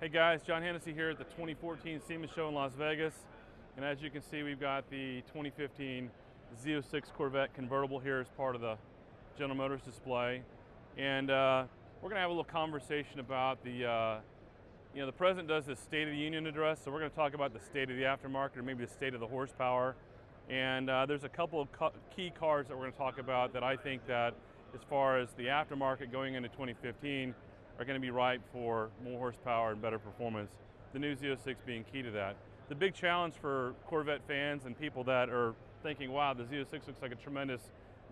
Hey guys, John Hennessey here at the 2014 SEMA show in Las Vegas. And as you can see, we've got the 2015 Z06 Corvette convertible here as part of the General Motors display. And we're going to have a little conversation about the President does this State of the Union address, so we're going to talk about the state of the aftermarket, or maybe the state of the horsepower. And there's a couple of key cars that we're going to talk about that I think that, as far as the aftermarket going into 2015, are going to be ripe for more horsepower and better performance. The new Z06 being key to that. The big challenge for Corvette fans and people that are thinking, wow, the Z06 looks like a tremendous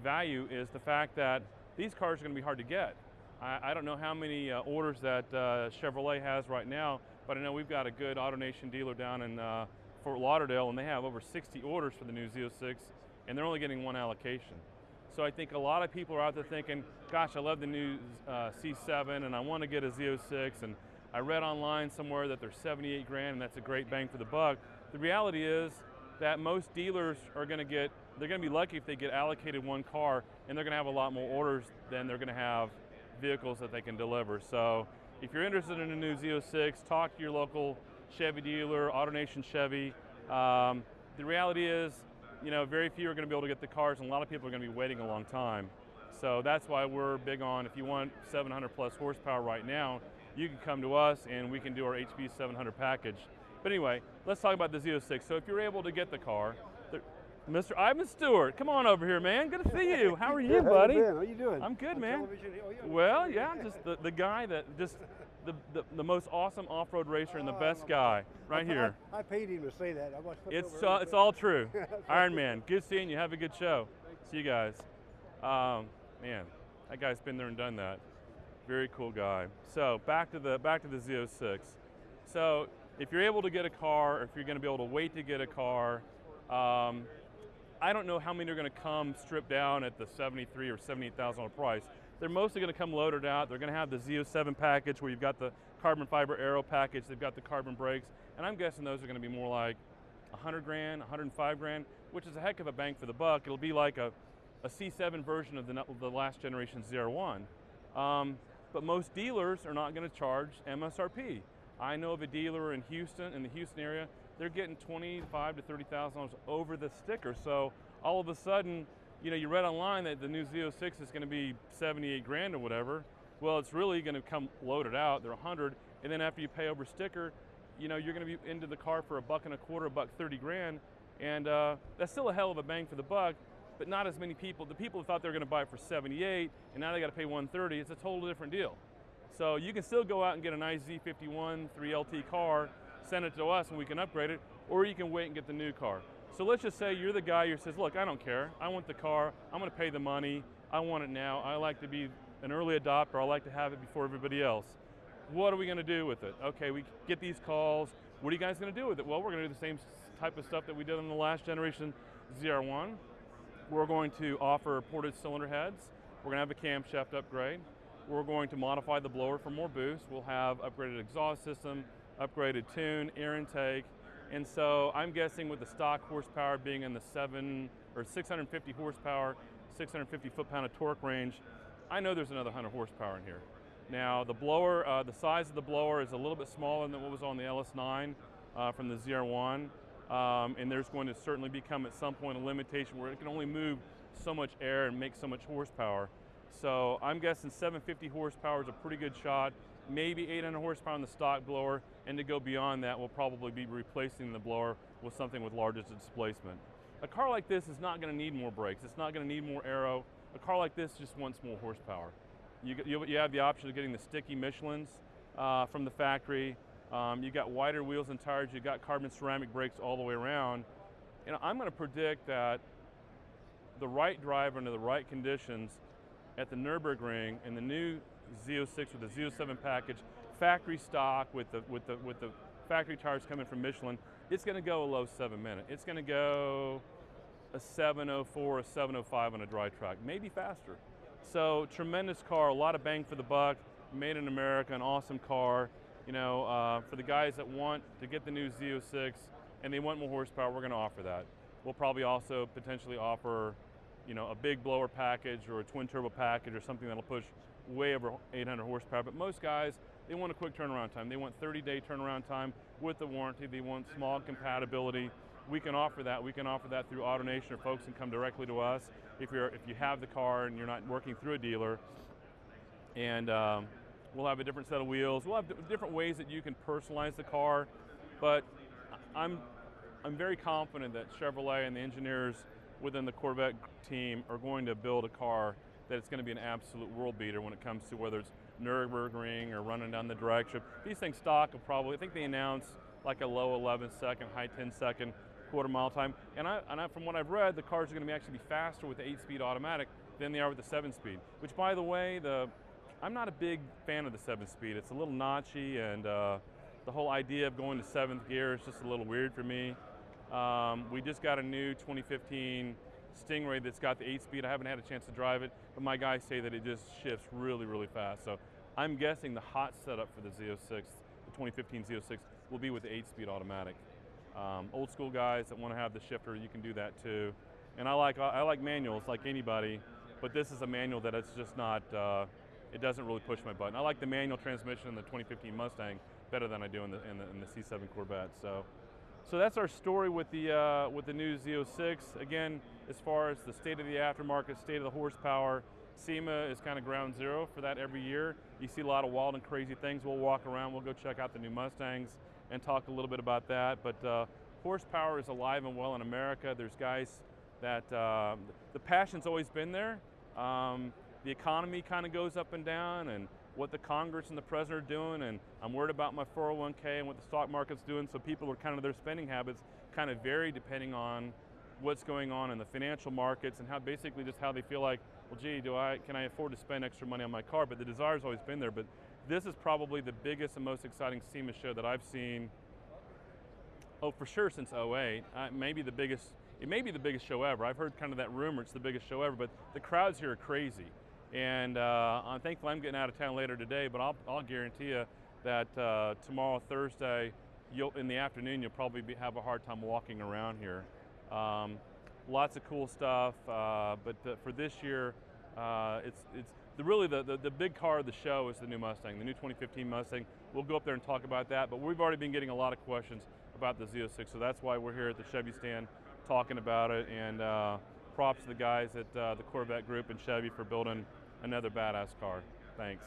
value, is the fact that these cars are going to be hard to get. I don't know how many orders that Chevrolet has right now, but I know we've got a good AutoNation dealer down in Fort Lauderdale, and they have over 60 orders for the new Z06, and they're only getting one allocation. So I think a lot of people are out there thinking, gosh, I love the new C7 and I want to get a Z06, and I read online somewhere that they're 78 grand and that's a great bang for the buck. The reality is that most dealers are going to they're going to be lucky if they get allocated one car, and they're going to have a lot more orders than they're going to have vehicles that they can deliver. So if you're interested in a new Z06, talk to your local Chevy dealer, AutoNation Chevy. The reality is, very few are going to be able to get the cars, and a lot of people are going to be waiting a long time. So that's why we're big on, if you want 700 plus horsepower right now, you can come to us and we can do our HB 700 package. But anyway, let's talk about the Z06. So if you're able to get the car, Mr. Ivan Stewart, come on over here, man. Good to see you. How are you, buddy? How are you doing? I'm good, man. Oh, yeah. Well, yeah, just the guy that the most awesome off-road racer and the best guy right here. I paid him to say that. It's all true. Iron Man, good seeing you. Have a good show. See you guys. Man, that guy's been there and done that. Very cool guy. So back to the Z06. So if you're able to get a car, or if you're going to be able to wait to get a car, I don't know how many are going to come stripped down at the $73,000 or $78,000 price. They're mostly going to come loaded out. They're going to have the Z07 package where you've got the carbon fiber aero package, they've got the carbon brakes, and I'm guessing those are going to be more like 100 grand, 105 grand, which is a heck of a bang for the buck. It'll be like a C7 version of the last generation Z01. But most dealers are not going to charge MSRP. I know of a dealer in Houston, in the Houston area, they're getting $25,000 to $30,000 over the sticker. So all of a sudden, you read online that the new Z06 is going to be 78 grand or whatever. Well, it's really going to come loaded out. They're 100, and then after you pay over sticker, you're going to be into the car for $1.25, $1.30 grand, and that's still a hell of a bang for the buck. But not as many people. The people who thought they were going to buy it for 78, and now they got to pay 130. It's a totally different deal. So you can still go out and get a nice Z51 3LT car, send it to us, and we can upgrade it, or you can wait and get the new car. So let's just say you're the guy who says, look, I don't care. I want the car. I'm going to pay the money. I want it now. I like to be an early adopter. I like to have it before everybody else. What are we going to do with it? Okay, we get these calls. What are you guys going to do with it? Well, we're going to do the same type of stuff that we did on the last generation ZR1. We're going to offer ported cylinder heads. We're going to have a camshaft upgrade. We're going to modify the blower for more boost. We'll have upgraded exhaust system, upgraded tune, air intake. And so I'm guessing with the stock horsepower being in the 650 horsepower, 650 foot-pound of torque range, I know there's another 100 horsepower in here. Now the blower, the size of the blower is a little bit smaller than what was on the LS9 from the ZR1. And there's going to certainly become at some point a limitation where it can only move so much air and make so much horsepower. So I'm guessing 750 horsepower is a pretty good shot, maybe 800 horsepower on the stock blower, and to go beyond that, we'll probably be replacing the blower with something with larger displacement. A car like this is not going to need more brakes. It's not going to need more aero. A car like this just wants more horsepower. You have the option of getting the sticky Michelins from the factory. You got wider wheels and tires. You got carbon ceramic brakes all the way around. I'm going to predict that the right driver under the right conditions at the Nürburgring in the new Z06 with the Z07 package, factory stock with the factory tires coming from Michelin, it's going to go a low 7 minute. It's going to go a 704, a 705 on a dry track, maybe faster. So tremendous car, a lot of bang for the buck, made in America, an awesome car. For the guys that want to get the new Z06 and they want more horsepower, we're going to offer that. We'll probably also potentially offer a big blower package or a twin turbo package or something that'll push way over 800 horsepower. But most guys, they want a quick turnaround time. They want 30-day turnaround time with the warranty. They want small compatibility. We can offer that. We can offer that through AutoNation, or folks can come directly to us if you have the car and you're not working through a dealer. And we'll have a different set of wheels. We'll have different ways that you can personalize the car. But I'm very confident that Chevrolet and the engineers within the Corvette team are going to build a car that it's going to be an absolute world beater when it comes to whether it's Nürburgring or running down the drag strip. These things stock will probably, I think they announced like a low 11 second, high 10 second quarter mile time. And from what I've read, the cars are going to actually be faster with the 8-speed automatic than they are with the 7-speed. Which, by the way, I'm not a big fan of the 7-speed. It's a little notchy, and the whole idea of going to 7th gear is just a little weird for me. We just got a new 2015 Stingray that's got the 8-speed. I haven't had a chance to drive it, but my guys say that it just shifts really, really fast. So I'm guessing the hot setup for the Z06, the 2015 Z06, will be with the 8-speed automatic. Old school guys that want to have the shifter, you can do that too. And I like manuals like anybody, but this is a manual that it's just not, it doesn't really push my button. I like the manual transmission in the 2015 Mustang better than I do in the C7 Corvette. So that's our story with the new Z06. Again, as far as the state of the aftermarket, state of the horsepower, SEMA is kind of ground zero for that every year. You see a lot of wild and crazy things. We'll walk around, we'll go check out the new Mustangs and talk a little bit about that. But horsepower is alive and well in America. There's guys that, the passion's always been there. The economy kind of goes up and down, and what the Congress and the President are doing, and I'm worried about my 401k and what the stock market's doing, so people are kind of, their spending habits kind of vary depending on what's going on in the financial markets and how basically just how they feel like, well gee, can I afford to spend extra money on my car? But the desire's always been there. But this is probably the biggest and most exciting SEMA show that I've seen, for sure since '08. It may be the biggest show ever. I've heard kind of that rumor it's the biggest show ever, but the crowds here are crazy. And I'm thankful I'm getting out of town later today, but I'll guarantee you that tomorrow, Thursday, in the afternoon, you'll probably have a hard time walking around here. Lots of cool stuff, but for this year, it's really the big car of the show is the new Mustang, the new 2015 Mustang. We'll go up there and talk about that, but we've already been getting a lot of questions about the Z06, so that's why we're here at the Chevy stand talking about it, and props to the guys at the Corvette Group and Chevy for building another badass car. Thanks.